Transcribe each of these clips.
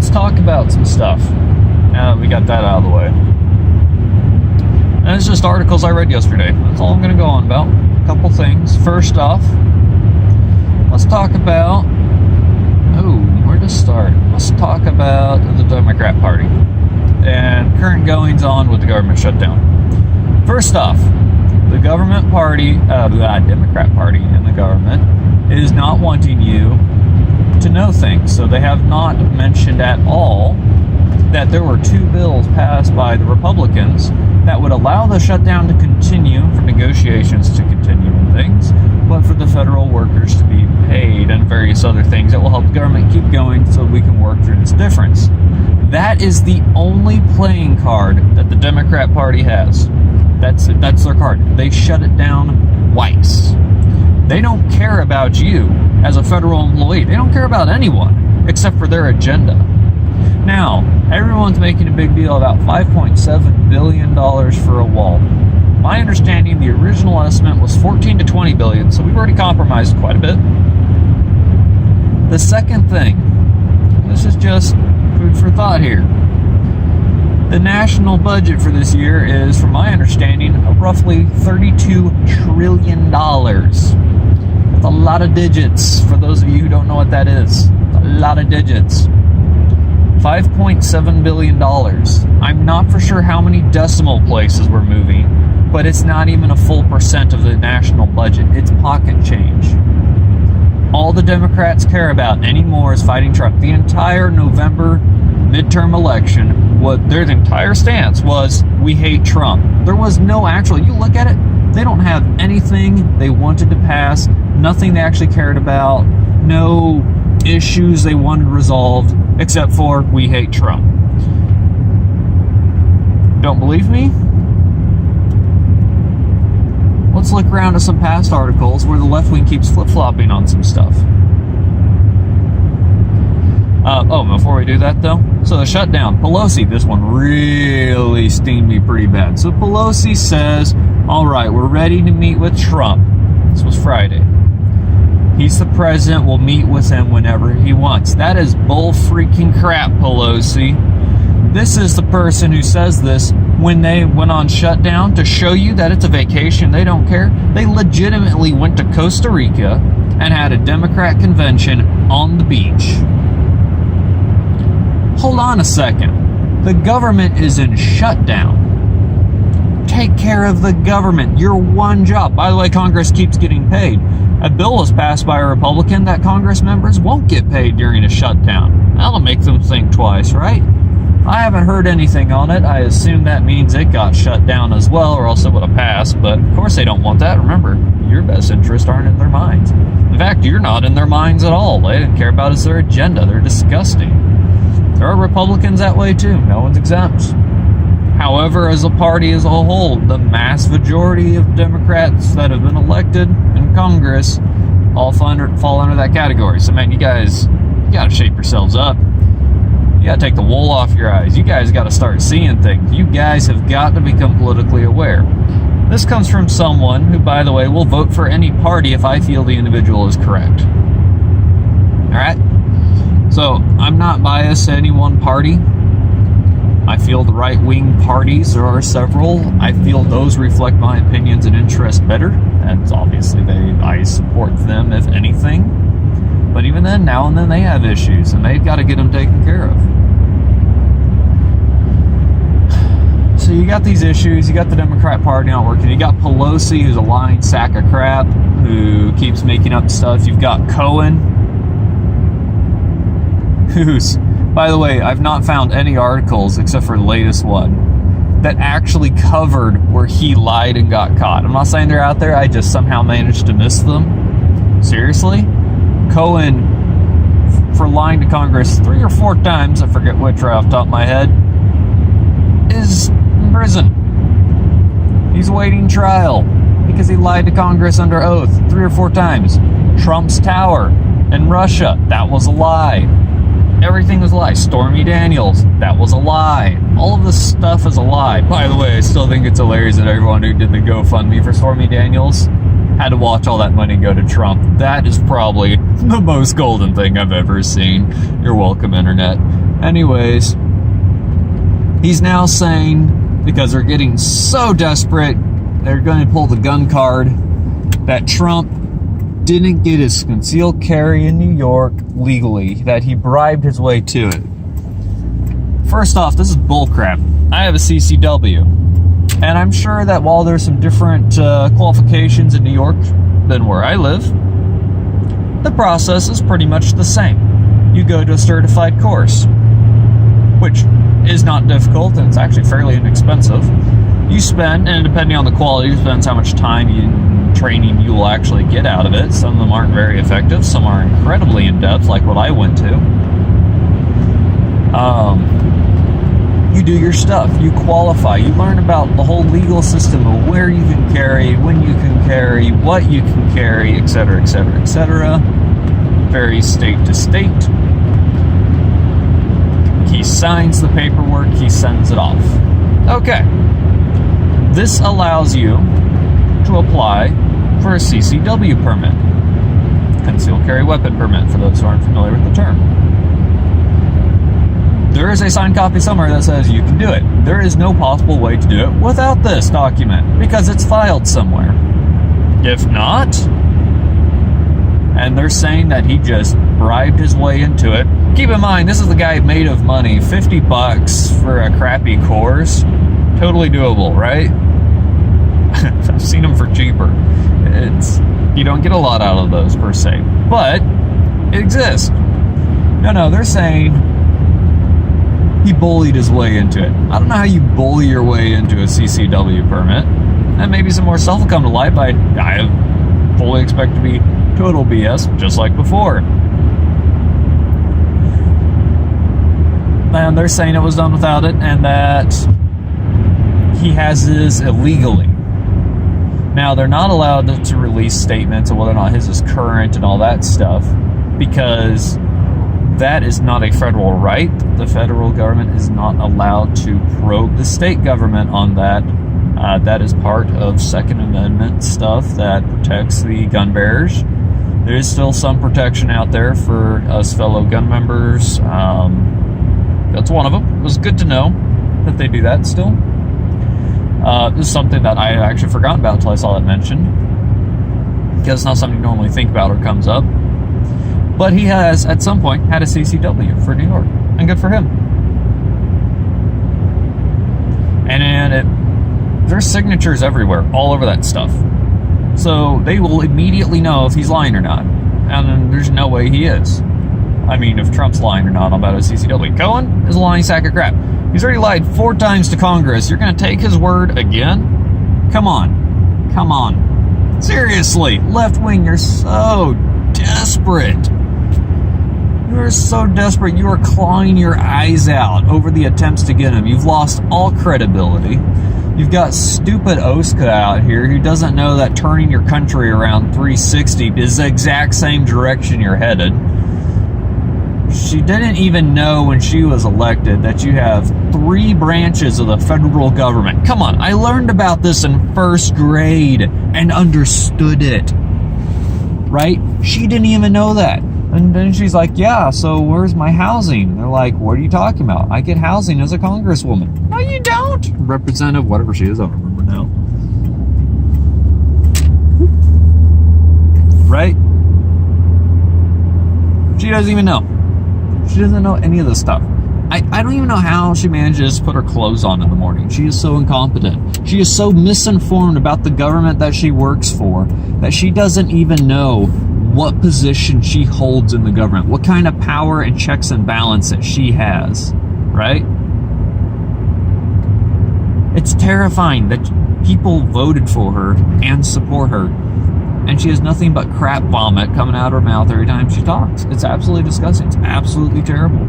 let's talk about some stuff. Now that we got that out of the way. And it's just articles I read yesterday. That's all I'm going to go on about. A couple things. First off, let's talk about... where to start? Let's talk about the Democrat Party and current goings on with the government shutdown. First off, the government party, the Democrat Party in the government is not wanting you to know things. So they have not mentioned at all that there were 2 bills passed by the Republicans that would allow the shutdown to continue, for negotiations to continue and things, but for the federal workers to be paid and various other things that will help the government keep going so we can work through this difference. That is the only playing card that the Democrat Party has. That's their card. They shut it down twice. They don't care about you as a federal employee. They don't care about anyone except for their agenda. Now, everyone's making a big deal about $5.7 billion for a wall. My understanding, the original estimate was $14 to $20 billion, so we've already compromised quite a bit. The second thing, this is just food for thought here. The national budget for this year is, from my understanding, roughly $32 trillion. That's a lot of digits, for those of you who don't know what that is. A lot of digits. $5.7 billion. I'm not for sure how many decimal places we're moving, but it's not even a full percent of the national budget. It's pocket change. All the Democrats care about anymore is fighting Trump. The entire November midterm election, their entire stance was, we hate Trump. There was no actual, you look at it, they don't have anything they wanted to pass, nothing they actually cared about, no issues they wanted resolved, except for, we hate Trump. Don't believe me? Let's look around at some past articles where the left wing keeps flip-flopping on some stuff. Before we do that though, so the shutdown, Pelosi, this one really steamed me pretty bad. So Pelosi says, alright, we're ready to meet with Trump. This was Friday. He's the president, we'll meet with him whenever he wants. That is bull freaking crap, Pelosi. This is the person who says this when they went on shutdown to show you that it's a vacation, they don't care. They legitimately went to Costa Rica and had a Democrat convention on the beach. Hold on a second. The government is in shutdown. Take care of the government. Your one job. By the way, Congress keeps getting paid. A bill was passed by a Republican that Congress members won't get paid during a shutdown. That'll make them think twice, right? I haven't heard anything on it. I assume that means it got shut down as well, or else it would have passed. But of course they don't want that. Remember, your best interests aren't in their minds. In fact, you're not in their minds at all. They didn't care about is their agenda. They're disgusting. There are Republicans that way too. No one's exempt. However, as a party as a whole, the mass majority of Democrats that have been elected in Congress all fall under that category. So man, you gotta shape yourselves up. You gotta take the wool off your eyes. You guys gotta start seeing things. You guys have got to become politically aware. This comes from someone who, by the way, will vote for any party if I feel the individual is correct. Alright? So, I'm not biased to any one party. I feel the right-wing parties, there are several. I feel those reflect my opinions and interests better. And obviously, I support them, if anything. But even then, now and then, they have issues, and they've got to get them taken care of. So you got these issues, you got the Democrat Party not working, you got Pelosi, who's a lying sack of crap, who keeps making up stuff. You've got Cohen, who's, by the way, I've not found any articles, except for the latest one, that actually covered where he lied and got caught. I'm not saying they're out there, I just somehow managed to miss them. Seriously? Cohen, for lying to Congress 3 or 4 times, I forget which right off the top of my head, is in prison. He's awaiting trial because he lied to Congress under oath 3 or 4 times. Trump's tower in Russia, that was a lie. Everything was a lie. Stormy Daniels, that was a lie. All of this stuff is a lie. By the way, I still think it's hilarious that everyone who did the GoFundMe for Stormy Daniels had to watch all that money go to Trump. That is probably the most golden thing I've ever seen. You're welcome, Internet. Anyways, he's now saying, because they're getting so desperate, they're going to pull the gun card, that Trump didn't get his concealed carry in New York legally, that he bribed his way to it. First off, this is bullcrap. I have a CCW, and I'm sure that while there's some different qualifications in New York than where I live, the process is pretty much the same. You go to a certified course, which is not difficult, and it's actually fairly inexpensive. You spend, and depending on the quality, depends how much time and training you will actually get out of it. Some of them aren't very effective, some are incredibly in-depth, like what I went to. You do your stuff, you qualify, you learn about the whole legal system of where you can carry, when you can carry, what you can carry, etc., etc., etc. Varies state to state. He signs the paperwork, he sends it off. Okay. This allows you to apply for a CCW permit, concealed carry weapon permit, for those who aren't familiar with the term. There is a signed copy somewhere that says you can do it. There is no possible way to do it without this document, because it's filed somewhere. If not, and they're saying that he just bribed his way into it. Keep in mind, this is the guy made of money. $50 for a crappy course, totally doable, right? I've seen them for cheaper. You don't get a lot out of those per se, but it exists. No, they're saying he bullied his way into it. I don't know how you bully your way into a CCW permit. And maybe some more stuff will come to light, but I fully expect to be total BS, just like before. And they're saying it was done without it, and that he has this illegally. Now, they're not allowed to release statements of whether or not his is current and all that stuff, because that is not a federal right. The federal government is not allowed to probe the state government on that. That is part of Second Amendment stuff that protects the gun bearers. There is still some protection out there for us fellow gun members. That's one of them. It was good to know that they do that still. This is something that I actually forgot about until I saw that mentioned, because it's not something you normally think about or comes up. But he has, at some point, had a CCW for New York, and good for him. And there's signatures everywhere, all over that stuff. So they will immediately know if he's lying or not. And there's no way he is. I mean, if Trump's lying or not about a CCW. Cohen is a lying sack of crap. He's already lied 4 times to Congress. You're going to take his word again? Come on. Seriously, left wing, you're so desperate. You are so desperate. You are clawing your eyes out over the attempts to get him. You've lost all credibility. You've got stupid Oska out here who doesn't know that turning your country around 360 is the exact same direction you're headed. She didn't even know when she was elected that you have 3 branches of the federal government. Come on, I learned about this in 1st grade and understood it. Right? She didn't even know that. And then she's like, yeah, so where's my housing? And they're like, what are you talking about? I get housing as a congresswoman. No, you don't. Representative, whatever she is, I don't remember now. Right? She doesn't even know. She doesn't know any of this stuff. I don't even know how she manages to put her clothes on in the morning. She is so incompetent. She is so misinformed about the government that she works for that she doesn't even know what position she holds in the government, what kind of power and checks and balances she has, right? It's terrifying that people voted for her and support her, and she has nothing but crap vomit coming out of her mouth every time she talks. It's absolutely disgusting. It's absolutely terrible.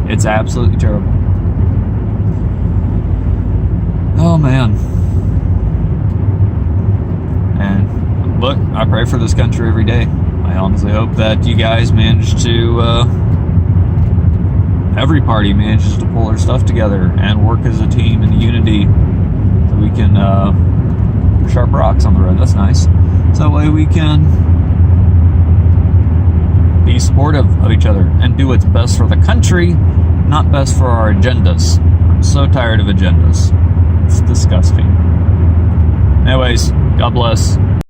It's absolutely terrible. Oh, man. And look, I pray for this country every day. I honestly hope that you guys manage to, every party manages to pull their stuff together and work as a team in unity so we can, sharp rocks on the road. That's nice. So that way we can be supportive of each other and do what's best for the country not best for our agendas. I'm so tired of agendas. It's disgusting. Anyways, God bless.